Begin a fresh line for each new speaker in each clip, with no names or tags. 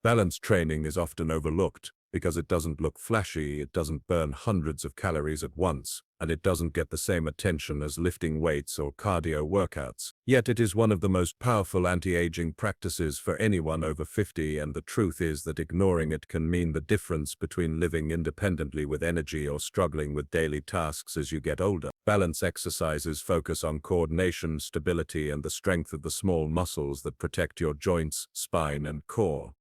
Balance training is often overlooked because it doesn't look flashy, it doesn't burn hundreds of calories at once, and it doesn't get the same attention as lifting weights or cardio workouts. Yet it is one of the most powerful anti-aging practices for anyone over 50, and the truth is that ignoring it can mean the difference between living independently with energy or struggling with daily tasks as you get older. Balance exercises focus on coordination, stability, and the strength of the small muscles that protect your joints, spine, and core.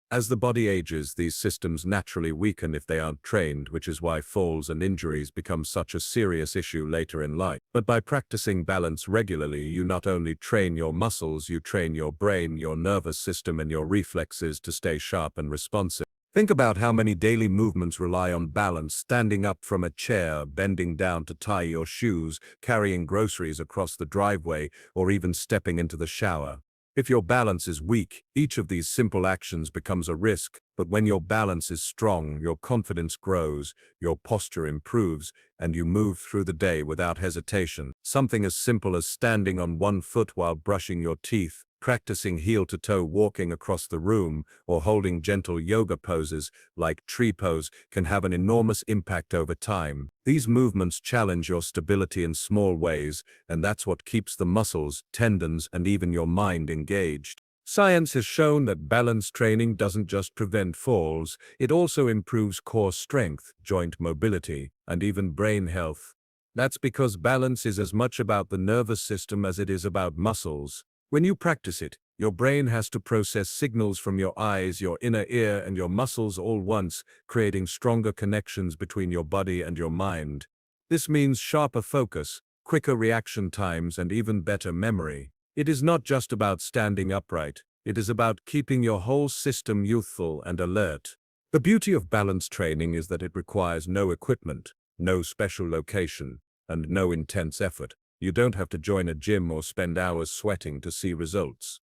As the body ages, these systems naturally weaken if they aren't trained, which is why falls and injuries become such a serious issue later in life. But by practicing balance regularly, you not only train your muscles, you train your brain, your nervous system, and your reflexes to stay sharp and responsive. Think about how many daily movements rely on balance: standing up from a chair, bending down to tie your shoes, carrying groceries across the driveway, or even stepping into the shower. If your balance is weak, each of these simple actions becomes a risk, but when your balance is strong, your confidence grows, your posture improves, and you move through the day without hesitation. Something as simple as standing on one foot while brushing your teeth, practicing heel-to-toe walking across the room, or holding gentle yoga poses like tree pose can have an enormous impact over time. These movements challenge your stability in small ways, and that's what keeps the muscles, tendons, and even your mind engaged. Science has shown that balance training doesn't just prevent falls, it also improves core strength, joint mobility, and even brain health. That's because balance is as much about the nervous system as it is about muscles. When you practice it, your brain has to process signals from your eyes, your inner ear, and your muscles all once, creating stronger connections between your body and your mind. This means sharper focus, quicker reaction times, and even better memory. It is not just about standing upright, it is about keeping your whole system youthful and alert. The beauty of balance training is that it requires no equipment, no special location, and no intense effort. You don't have to join a gym or spend hours sweating to see results.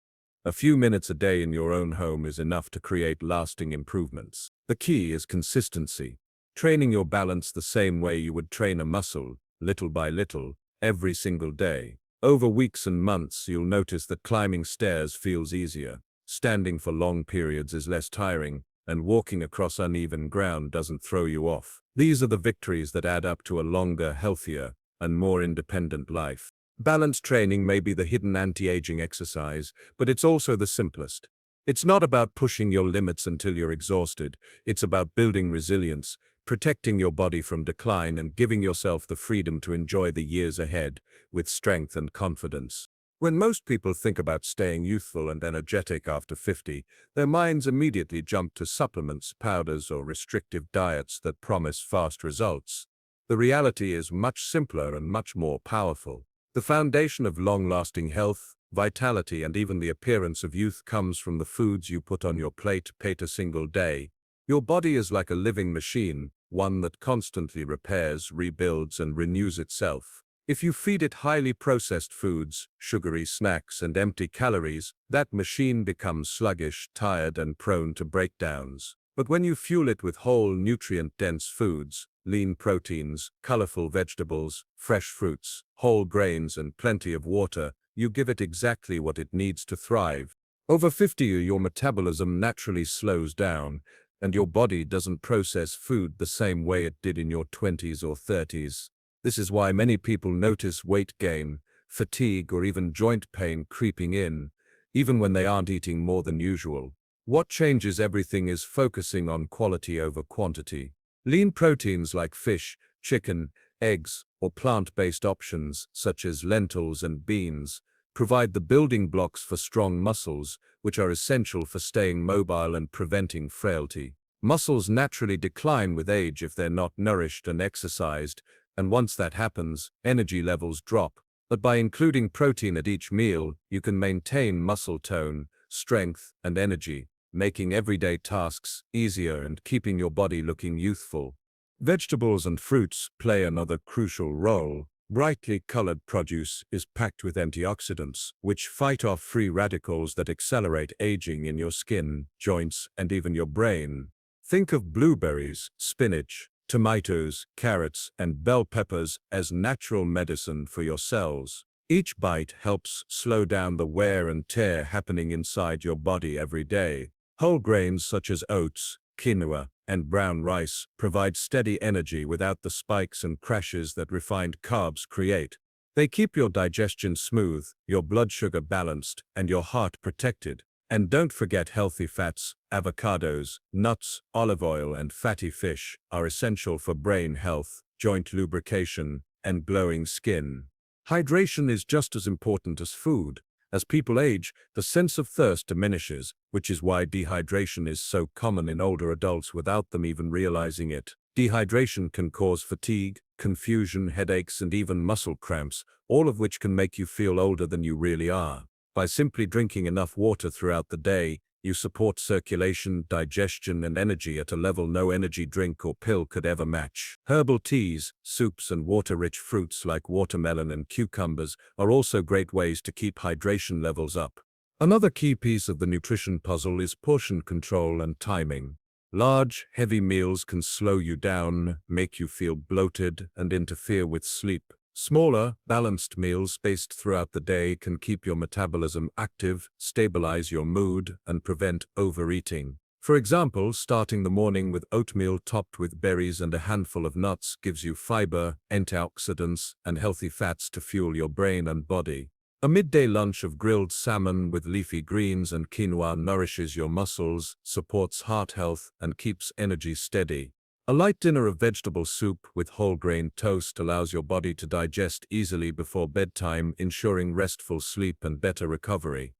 A few minutes a day in your own home is enough to create lasting improvements. The key is consistency. Training your balance the same way you would train a muscle, little by little, every single day. Over weeks and months, you'll notice that climbing stairs feels easier, standing for long periods is less tiring, and walking across uneven ground doesn't throw you off. These are the victories that add up to a longer, healthier, and more independent life. Balance training may be the hidden anti-aging exercise, but it's also the simplest. It's not about pushing your limits until you're exhausted. It's about building resilience, protecting your body from decline, and giving yourself the freedom to enjoy the years ahead with strength and confidence. When most people think about staying youthful and energetic after 50, their minds immediately jump to supplements, powders, or restrictive diets that promise fast results. The reality is much simpler and much more powerful. The foundation of long-lasting health, vitality, and even the appearance of youth comes from the foods you put on your plate a single day. Your body is like a living machine, one that constantly repairs, rebuilds, and renews itself. If you feed it highly processed foods, sugary snacks, and empty calories, that machine becomes sluggish, tired, and prone to breakdowns. But when you fuel it with whole, nutrient-dense foods, lean proteins, colorful vegetables, fresh fruits, whole grains, and plenty of water, you give it exactly what it needs to thrive. Over 50, your metabolism naturally slows down, and your body doesn't process food the same way it did in your 20s or 30s. This is why many people notice weight gain, fatigue, or even joint pain creeping in, even when they aren't eating more than usual. What changes everything is focusing on quality over quantity. Lean proteins like fish, chicken, eggs, or plant-based options such as lentils and beans provide the building blocks for strong muscles, which are essential for staying mobile and preventing frailty. Muscles naturally decline with age if they're not nourished and exercised, and once that happens, energy levels drop. But by including protein at each meal, you can maintain muscle tone, strength, and energy, making everyday tasks easier and keeping your body looking youthful. Vegetables and fruits play another crucial role. Brightly colored produce is packed with antioxidants, which fight off free radicals that accelerate aging in your skin, joints, and even your brain. Think of blueberries, spinach, tomatoes, carrots, and bell peppers as natural medicine for your cells. Each bite helps slow down the wear and tear happening inside your body every day. Whole grains such as oats, quinoa, and brown rice provide steady energy without the spikes and crashes that refined carbs create. They keep your digestion smooth, your blood sugar balanced, and your heart protected. And don't forget healthy fats. Avocados, nuts, olive oil, and fatty fish are essential for brain health, joint lubrication, and glowing skin. Hydration is just as important as food. As people age, the sense of thirst diminishes, which is why dehydration is so common in older adults without them even realizing it. Dehydration can cause fatigue, confusion, headaches, and even muscle cramps, all of which can make you feel older than you really are. By simply drinking enough water throughout the day, you support circulation, digestion, and energy at a level no energy drink or pill could ever match. Herbal teas, soups, and water-rich fruits like watermelon and cucumbers are also great ways to keep hydration levels up. Another key piece of the nutrition puzzle is portion control and timing. Large, heavy meals can slow you down, make you feel bloated, and interfere with sleep. Smaller, balanced meals spaced throughout the day can keep your metabolism active, stabilize your mood, and prevent overeating. For example, starting the morning with oatmeal topped with berries and a handful of nuts gives you fiber, antioxidants, and healthy fats to fuel your brain and body. A midday lunch of grilled salmon with leafy greens and quinoa nourishes your muscles, supports heart health, and keeps energy steady. A light dinner of vegetable soup with whole grain toast allows your body to digest easily before bedtime, ensuring restful sleep and better recovery.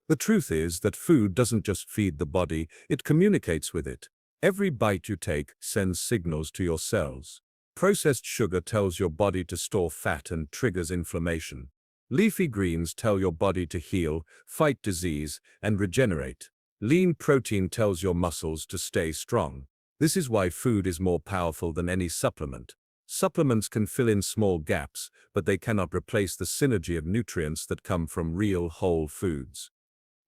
The truth is that food doesn't just feed the body, it communicates with it. Every bite you take sends signals to your cells. Processed sugar tells your body to store fat and triggers inflammation. Leafy greens tell your body to heal, fight disease, and regenerate. Lean protein tells your muscles to stay strong. This is why food is more powerful than any supplement. Supplements can fill in small gaps, but they cannot replace the synergy of nutrients that come from real whole foods.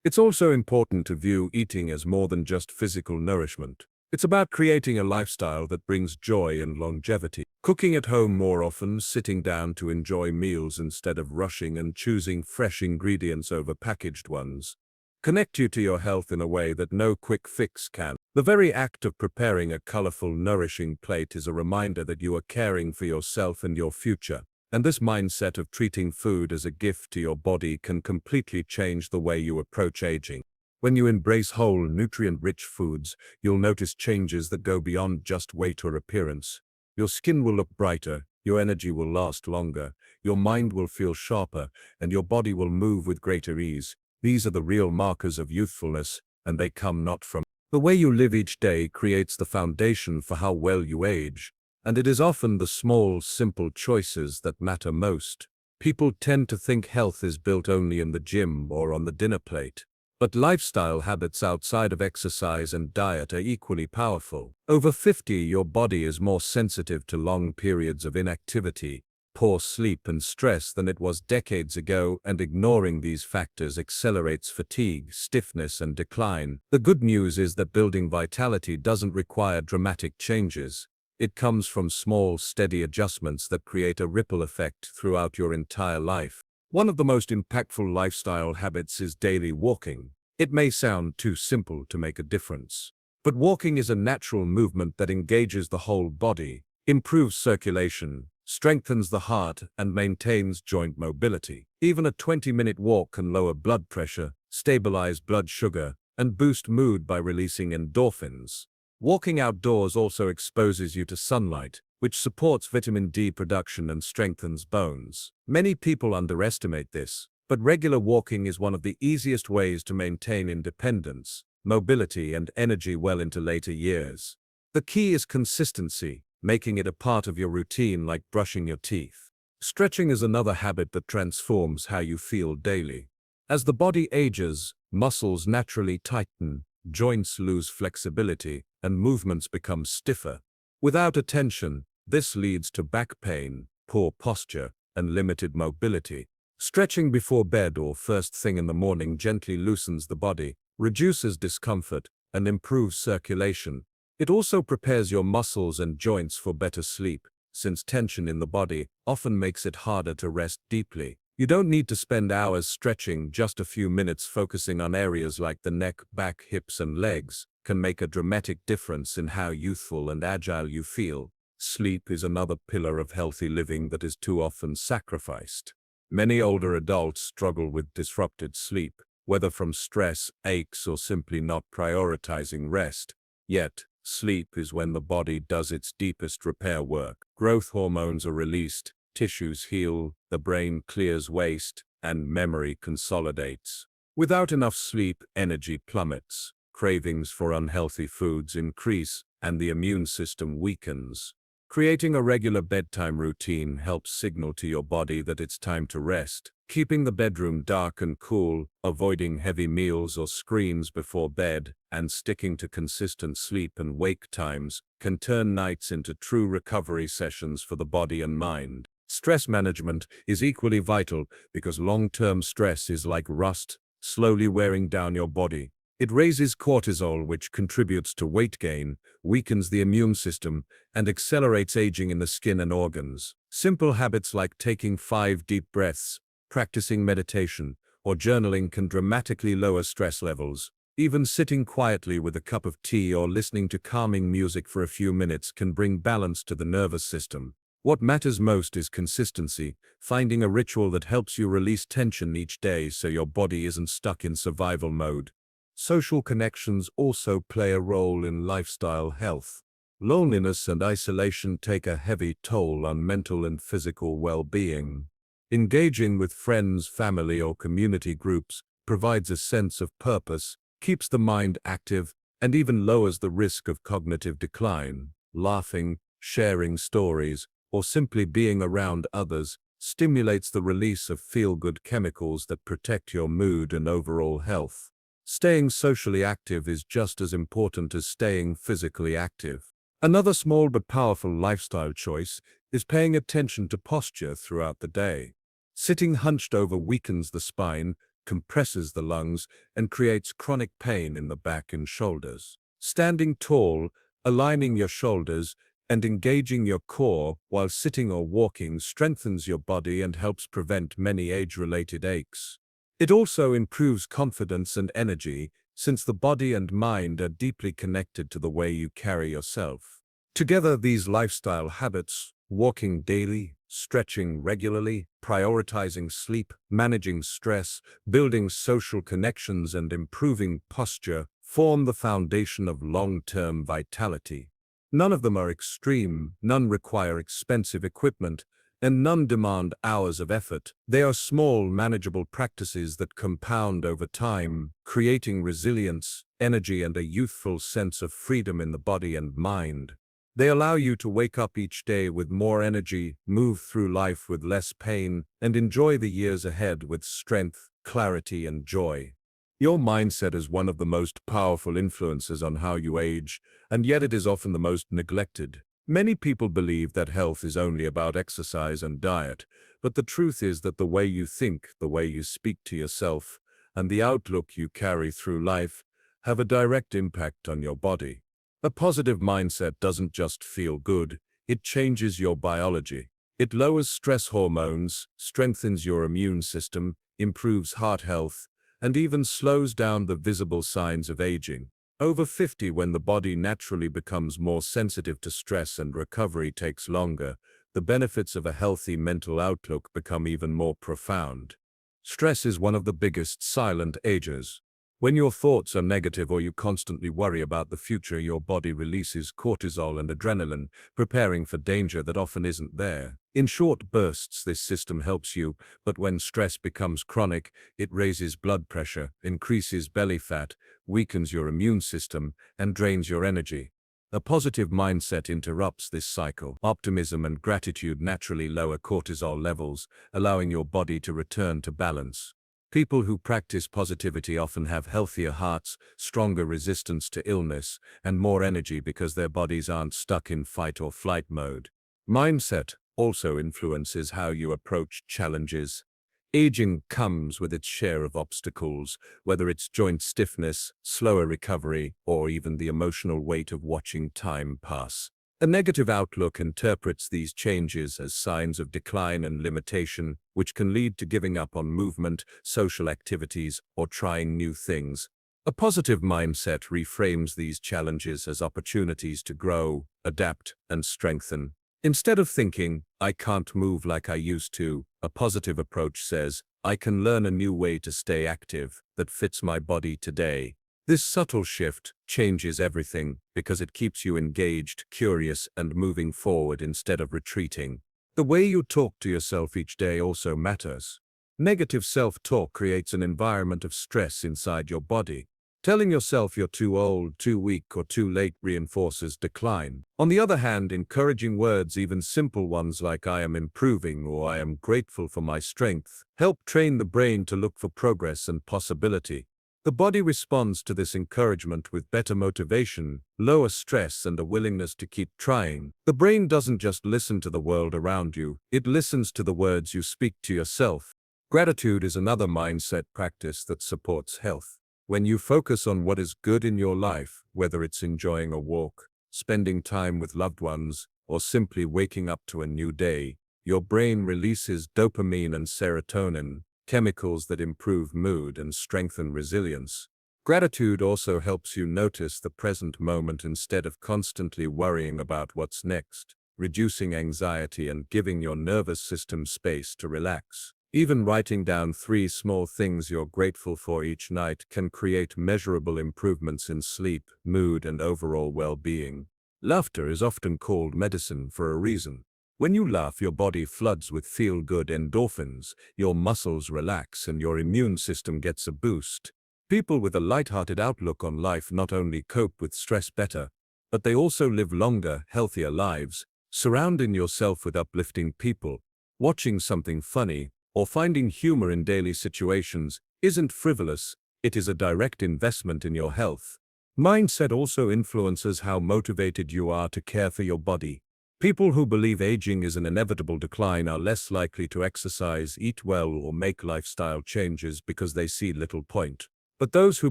It's also important to view eating as more than just physical nourishment. It's about creating a lifestyle that brings joy and longevity. Cooking at home more often, sitting down to enjoy meals instead of rushing, and choosing fresh ingredients over packaged ones connect you to your health in a way that no quick fix can. The very act of preparing a colorful, nourishing plate is a reminder that you are caring for yourself and your future. And this mindset of treating food as a gift to your body can completely change the way you approach aging. When you embrace whole, nutrient-rich foods, you'll notice changes that go beyond just weight or appearance. Your skin will look brighter, your energy will last longer, your mind will feel sharper, and your body will move with greater ease. These are the real markers of youthfulness, and they come not from the way you live each day creates the foundation for how well you age. And it is often the small, simple choices that matter most. People tend to think health is built only in the gym or on the dinner plate. But lifestyle habits outside of exercise and diet are equally powerful. Over 50, your body is more sensitive to long periods of inactivity, poor sleep, and stress than it was decades ago, and ignoring these factors accelerates fatigue, stiffness, and decline. The good news is that building vitality doesn't require dramatic changes. It comes from small, steady adjustments that create a ripple effect throughout your entire life. One of the most impactful lifestyle habits is daily walking. It may sound too simple to make a difference, but walking is a natural movement that engages the whole body, improves circulation, strengthens the heart, and maintains joint mobility. Even a 20-minute walk can lower blood pressure, stabilize blood sugar, and boost mood by releasing endorphins. Walking outdoors also exposes you to sunlight, which supports vitamin D production and strengthens bones. Many people underestimate this, but regular walking is one of the easiest ways to maintain independence, mobility, and energy well into later years. The key is consistency, making it a part of your routine like brushing your teeth. Stretching is another habit that transforms how you feel daily. As the body ages, muscles naturally tighten, joints lose flexibility, and movements become stiffer. Without attention, this leads to back pain, poor posture, and limited mobility. Stretching before bed or first thing in the morning gently loosens the body, reduces discomfort, and improves circulation. It also prepares your muscles and joints for better sleep, since tension in the body often makes it harder to rest deeply. You don't need to spend hours stretching. Just a few minutes focusing on areas like the neck, back, hips, and legs can make a dramatic difference in how youthful and agile you feel. Sleep is another pillar of healthy living that is too often sacrificed. Many older adults struggle with disrupted sleep, whether from stress, aches, or simply not prioritizing rest. Yet, sleep is when the body does its deepest repair work. Growth hormones are released, tissues heal, the brain clears waste, and memory consolidates. Without enough sleep, energy plummets, cravings for unhealthy foods increase, and the immune system weakens. Creating a regular bedtime routine helps signal to your body that it's time to rest. Keeping the bedroom dark and cool, avoiding heavy meals or screens before bed, and sticking to consistent sleep and wake times can turn nights into true recovery sessions for the body and mind. Stress management is equally vital because long-term stress is like rust, slowly wearing down your body. It raises cortisol, which contributes to weight gain, weakens the immune system, and accelerates aging in the skin and organs. Simple habits like taking 5 deep breaths, practicing meditation, or journaling can dramatically lower stress levels. Even sitting quietly with a cup of tea or listening to calming music for a few minutes can bring balance to the nervous system. What matters most is consistency, finding a ritual that helps you release tension each day so your body isn't stuck in survival mode. Social connections also play a role in lifestyle health. Loneliness and isolation take a heavy toll on mental and physical well-being. Engaging with friends, family, or community groups provides a sense of purpose, keeps the mind active, and even lowers the risk of cognitive decline. Laughing, sharing stories, or simply being around others stimulates the release of feel-good chemicals that protect your mood and overall health. Staying socially active is just as important as staying physically active. Another small but powerful lifestyle choice is paying attention to posture throughout the day. Sitting hunched over weakens the spine, compresses the lungs, and creates chronic pain in the back and shoulders. Standing tall, aligning your shoulders, and engaging your core while sitting or walking strengthens your body and helps prevent many age-related aches. It also improves confidence and energy, since the body and mind are deeply connected to the way you carry yourself. Together, these lifestyle habits, walking daily, stretching regularly, prioritizing sleep, managing stress, building social connections, and improving posture, form the foundation of long-term vitality. None of them are extreme, none require expensive equipment, and none demand hours of effort. They are small, manageable practices that compound over time, creating resilience, energy, and a youthful sense of freedom in the body and mind. They allow you to wake up each day with more energy, move through life with less pain, and enjoy the years ahead with strength, clarity, and joy. Your mindset is one of the most powerful influences on how you age, and yet it is often the most neglected. Many people believe that health is only about exercise and diet, but the truth is that the way you think, the way you speak to yourself, and the outlook you carry through life have a direct impact on your body. A positive mindset doesn't just feel good, it changes your biology. It lowers stress hormones, strengthens your immune system, improves heart health, and even slows down the visible signs of aging. Over 50, when the body naturally becomes more sensitive to stress and recovery takes longer, the benefits of a healthy mental outlook become even more profound. Stress is one of the biggest silent agers. When your thoughts are negative or you constantly worry about the future, your body releases cortisol and adrenaline, preparing for danger that often isn't there. In short bursts, this system helps you, but when stress becomes chronic, it raises blood pressure, increases belly fat, weakens your immune system, and drains your energy. A positive mindset interrupts this cycle. Optimism and gratitude naturally lower cortisol levels, allowing your body to return to balance. People who practice positivity often have healthier hearts, stronger resistance to illness, and more energy because their bodies aren't stuck in fight or flight mode. Mindset also influences how you approach challenges. Aging comes with its share of obstacles, whether it's joint stiffness, slower recovery, or even the emotional weight of watching time pass. A negative outlook interprets these changes as signs of decline and limitation, which can lead to giving up on movement, social activities, or trying new things. A positive mindset reframes these challenges as opportunities to grow, adapt, and strengthen. Instead of thinking, "I can't move like I used to," a positive approach says, "I can learn a new way to stay active that fits my body today." This subtle shift changes everything because it keeps you engaged, curious, and moving forward instead of retreating. The way you talk to yourself each day also matters. Negative self-talk creates an environment of stress inside your body. Telling yourself you're too old, too weak, or too late reinforces decline. On the other hand, encouraging words, even simple ones like "I am improving" or "I am grateful for my strength," help train the brain to look for progress and possibility. The body responds to this encouragement with better motivation, lower stress, and a willingness to keep trying. The brain doesn't just listen to the world around you, it listens to the words you speak to yourself. Gratitude is another mindset practice that supports health. When you focus on what is good in your life, whether it's enjoying a walk, spending time with loved ones, or simply waking up to a new day, your brain releases dopamine and serotonin, chemicals that improve mood and strengthen resilience. Gratitude also helps you notice the present moment instead of constantly worrying about what's next, reducing anxiety and giving your nervous system space to relax. Even writing down 3 small things you're grateful for each night can create measurable improvements in sleep, mood, and overall well-being. Laughter is often called medicine for a reason. When you laugh, your body floods with feel-good endorphins, your muscles relax, and your immune system gets a boost. People with a lighthearted outlook on life not only cope with stress better, but they also live longer, healthier lives. Surrounding yourself with uplifting people, watching something funny, or finding humor in daily situations isn't frivolous, it is a direct investment in your health. Mindset also influences how motivated you are to care for your body. People who believe aging is an inevitable decline are less likely to exercise, eat well, or make lifestyle changes because they see little point. But those who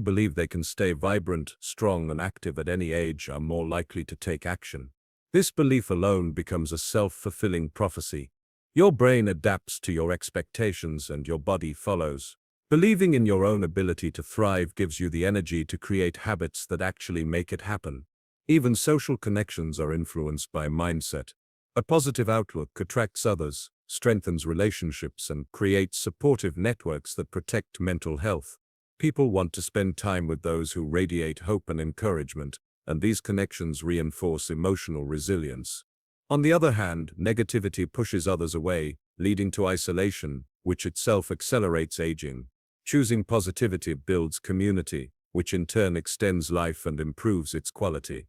believe they can stay vibrant, strong, and active at any age are more likely to take action. This belief alone becomes a self-fulfilling prophecy. Your brain adapts to your expectations and your body follows. Believing in your own ability to thrive gives you the energy to create habits that actually make it happen. Even social connections are influenced by mindset. A positive outlook attracts others, strengthens relationships, and creates supportive networks that protect mental health. People want to spend time with those who radiate hope and encouragement, and these connections reinforce emotional resilience. On the other hand, negativity pushes others away, leading to isolation, which itself accelerates aging. Choosing positivity builds community, which in turn extends life and improves its quality.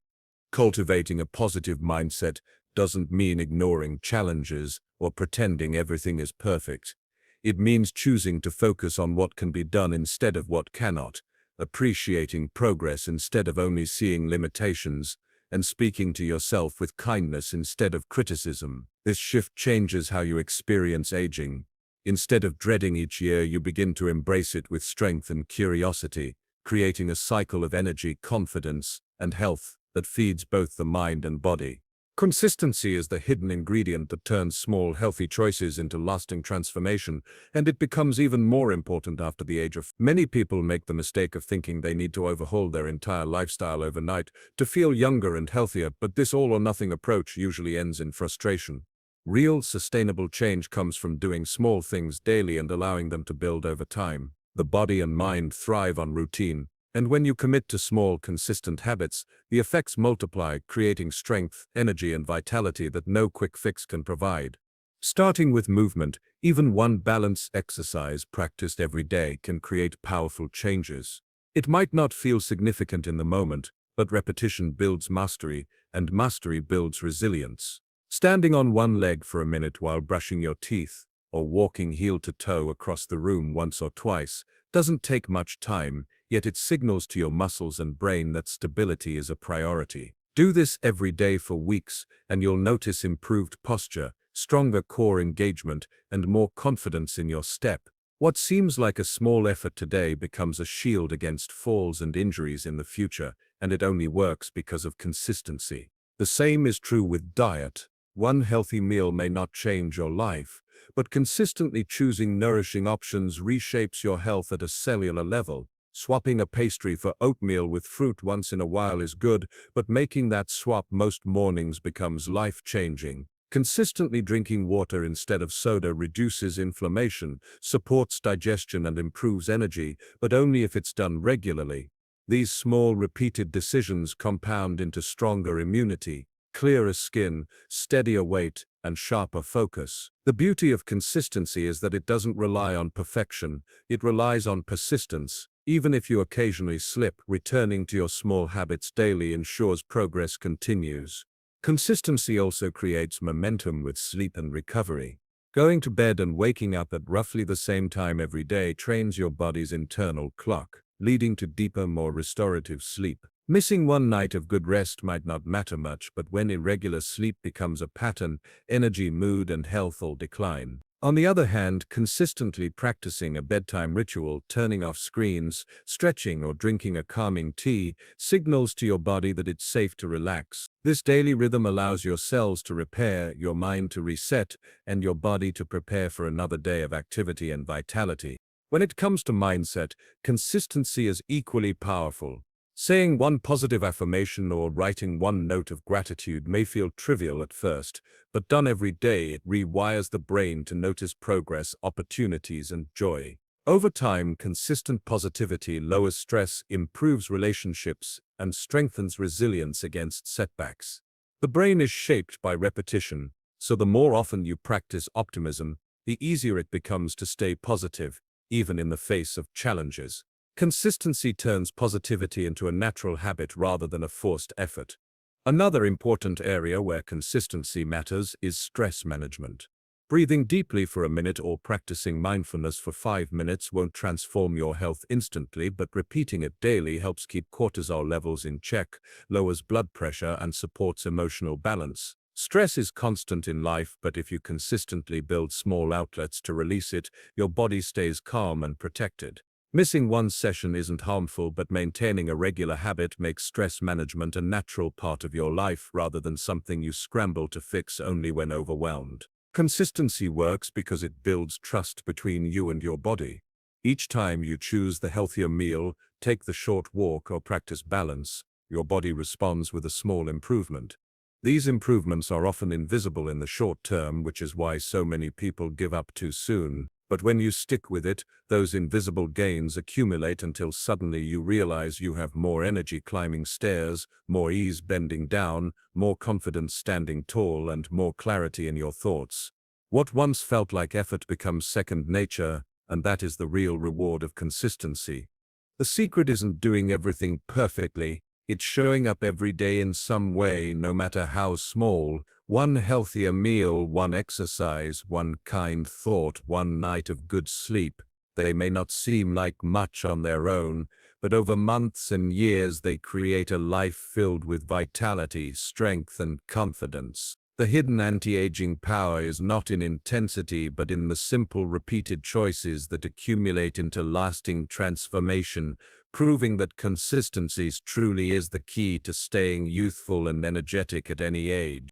Cultivating a positive mindset doesn't mean ignoring challenges or pretending everything is perfect. It means choosing to focus on what can be done instead of what cannot, appreciating progress instead of only seeing limitations, and speaking to yourself with kindness instead of criticism. This shift changes how you experience aging. Instead of dreading each year, you begin to embrace it with strength and curiosity, creating a cycle of energy, confidence, and health that feeds both the mind and body. Consistency is the hidden ingredient that turns small, healthy choices into lasting transformation, and it becomes even more important after the age of. Many people make the mistake of thinking they need to overhaul their entire lifestyle overnight to feel younger and healthier, but this all-or-nothing approach usually ends in frustration. Real, sustainable change comes from doing small things daily and allowing them to build over time. The body and mind thrive on routine, and when you commit to small, consistent habits, the effects multiply, creating strength, energy, and vitality that no quick fix can provide. Starting with movement, even one balanced exercise practiced every day can create powerful changes. It might not feel significant in the moment, but repetition builds mastery, and mastery builds resilience. Standing on one leg for a minute while brushing your teeth, or walking heel to toe across the room once or twice, doesn't take much time, yet it signals to your muscles and brain that stability is a priority. Do this every day for weeks, and you'll notice improved posture, stronger core engagement, and more confidence in your step. What seems like a small effort today becomes a shield against falls and injuries in the future, and it only works because of consistency. The same is true with diet. One healthy meal may not change your life, but consistently choosing nourishing options reshapes your health at a cellular level. Swapping a pastry for oatmeal with fruit once in a while is good, but making that swap most mornings becomes life-changing. Consistently drinking water instead of soda reduces inflammation, supports digestion and improves energy, but only if it's done regularly. These small repeated decisions compound into stronger immunity, clearer skin, steadier weight, and sharper focus. The beauty of consistency is that it doesn't rely on perfection, it relies on persistence. Even if you occasionally slip, returning to your small habits daily ensures progress continues. Consistency also creates momentum with sleep and recovery. Going to bed and waking up at roughly the same time every day trains your body's internal clock, leading to deeper, more restorative sleep. Missing one night of good rest might not matter much, but when irregular sleep becomes a pattern, energy, mood, and health all decline. On the other hand, consistently practicing a bedtime ritual, turning off screens, stretching, or drinking a calming tea signals to your body that it's safe to relax. This daily rhythm allows your cells to repair, your mind to reset, and your body to prepare for another day of activity and vitality. When it comes to mindset, consistency is equally powerful. Saying one positive affirmation or writing one note of gratitude may feel trivial at first, but done every day, it rewires the brain to notice progress, opportunities, and joy. Over time, consistent positivity lowers stress, improves relationships, and strengthens resilience against setbacks. The brain is shaped by repetition, so the more often you practice optimism, the easier it becomes to stay positive, even in the face of challenges. Consistency turns positivity into a natural habit rather than a forced effort. Another important area where consistency matters is stress management. Breathing deeply for a minute or practicing mindfulness for 5 minutes won't transform your health instantly, but repeating it daily helps keep cortisol levels in check, lowers blood pressure, and supports emotional balance. Stress is constant in life, but if you consistently build small outlets to release it, your body stays calm and protected. Missing one session isn't harmful, but maintaining a regular habit makes stress management a natural part of your life rather than something you scramble to fix only when overwhelmed. Consistency works because it builds trust between you and your body. Each time you choose the healthier meal, take the short walk, or practice balance, your body responds with a small improvement. These improvements are often invisible in the short term, which is why so many people give up too soon. But when you stick with it, those invisible gains accumulate until suddenly you realize you have more energy climbing stairs, more ease bending down, more confidence standing tall, and more clarity in your thoughts. What once felt like effort becomes second nature, and that is the real reward of consistency. The secret isn't doing everything perfectly, it's showing up every day in some way, no matter how small. One healthier meal, one exercise, one kind thought, one night of good sleep. They may not seem like much on their own, but over months and years they create a life filled with vitality, strength, and confidence. The hidden anti-aging power is not in intensity, but in the simple repeated choices that accumulate into lasting transformation, proving that consistency truly is the key to staying youthful and energetic at any age.